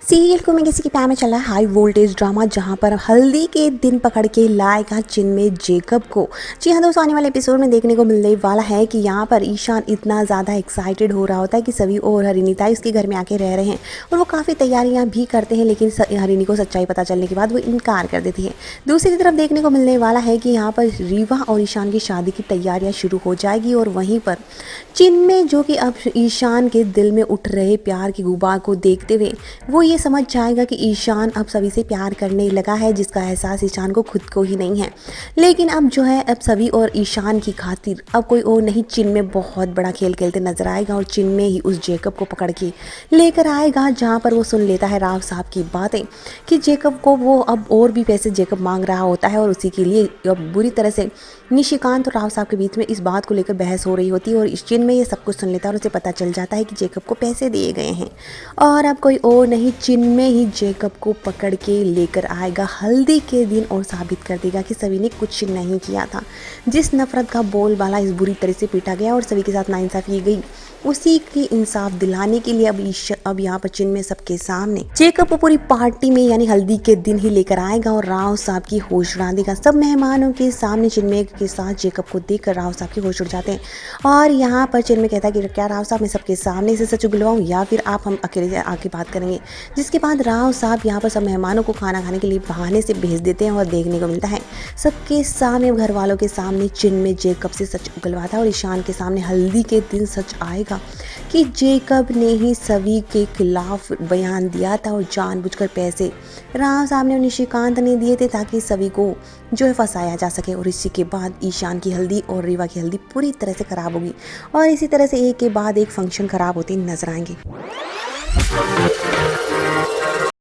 Serial को मैं किसी के प्यार में चल रहा है हाई वोल्टेज ड्रामा, जहां पर हल्दी के दिन पकड़ के लाएगा चिन्मय जेकब को। जी हाँ दोस्तों, आने वाले एपिसोड में देखने को मिलने वाला है कि यहाँ पर ईशान इतना ज़्यादा एक्साइटेड हो रहा होता है कि सभी और हरिनीता इसके घर में आके रह रहे हैं और वो काफ़ी तैयारियां भी करते हैं, लेकिन हरिनी को सच्चाई पता चलने के बाद वो इनकार कर देती है। दूसरी तरफ देखने को मिलने वाला है कि यहाँ पर रीवा और ईशान की शादी की तैयारियाँ शुरू हो जाएगी और वहीं पर चिन्मय, जो कि अब ईशान के दिल में उठ रहे प्यार के गुबार को देखते हुए वो ये समझ जाएगा कि ईशान अब सभी से प्यार करने लगा है, जिसका एहसास ईशान को खुद को ही नहीं है। लेकिन अब जो है, अब सभी और ईशान की खातिर अब कोई और नहीं, चिन्मय बहुत बड़ा खेल खेलते नजर आएगा और चिन्मय ही उस जेकब को पकड़ के लेकर आएगा, जहाँ पर वो सुन लेता है राव साहब की बातें कि जेकब को वो अब और भी पैसे जेकब मांग रहा होता है और उसी के लिए अब बुरी तरह से निशिकांत और राव साहब के बीच में इस बात को लेकर बहस हो रही होती है। और इस चिन्मय ये सब कुछ सुन लेता है और उसे पता चल जाता है कि जेकब को पैसे दिए गए हैं और अब कोई और नहीं, चिन्मय ही जेकब को पकड़ के लेकर आएगा हल्दी के दिन और साबित कर देगा कि सभी ने कुछ नहीं किया था। जिस नफरत का बोलबाला इस बुरी तरह से पीटा गया और सभी के साथ नाइंसाफी की गई, उसी की इंसाफ दिलाने के लिए अब यहाँ पर चिन्मय सबके सामने जेकब को पूरी पार्टी में यानी हल्दी के दिन ही लेकर आएगा और राव साहब की होश उड़ा देगा। सब मेहमानों के सामने चिन्मय के साथ जेकब को देखकर राव साहब की होश उड़ जाते हैं और यहाँ पर चिन्मय कहता है कि क्या राव साहब मैं सबके सामने से सच उगलवाऊं या फिर आप हम अकेले आके बात करेंगे। जिसके बाद राव साहब यहाँ पर सब मेहमानों को खाना खाने के लिए बहाने से भेज देते हैं और देखने को मिलता है सबके सामने, घर वालों के सामने चिन्मय जेकब से सच उगलवाता है और ईशान के सामने हल्दी के दिन सच आएगा कि जेकब ने ही सभी के खिलाफ बयान दिया था और जानबूझकर पैसे राव साहब ने और निशिकांत ने दिए थे ताकि सभी को जो है फंसाया जा सके। और इसी के बाद ईशान की हल्दी और रीवा की हल्दी पूरी तरह से खराब होगी और इसी तरह से एक के बाद एक फंक्शन खराब होते नजर आएंगे।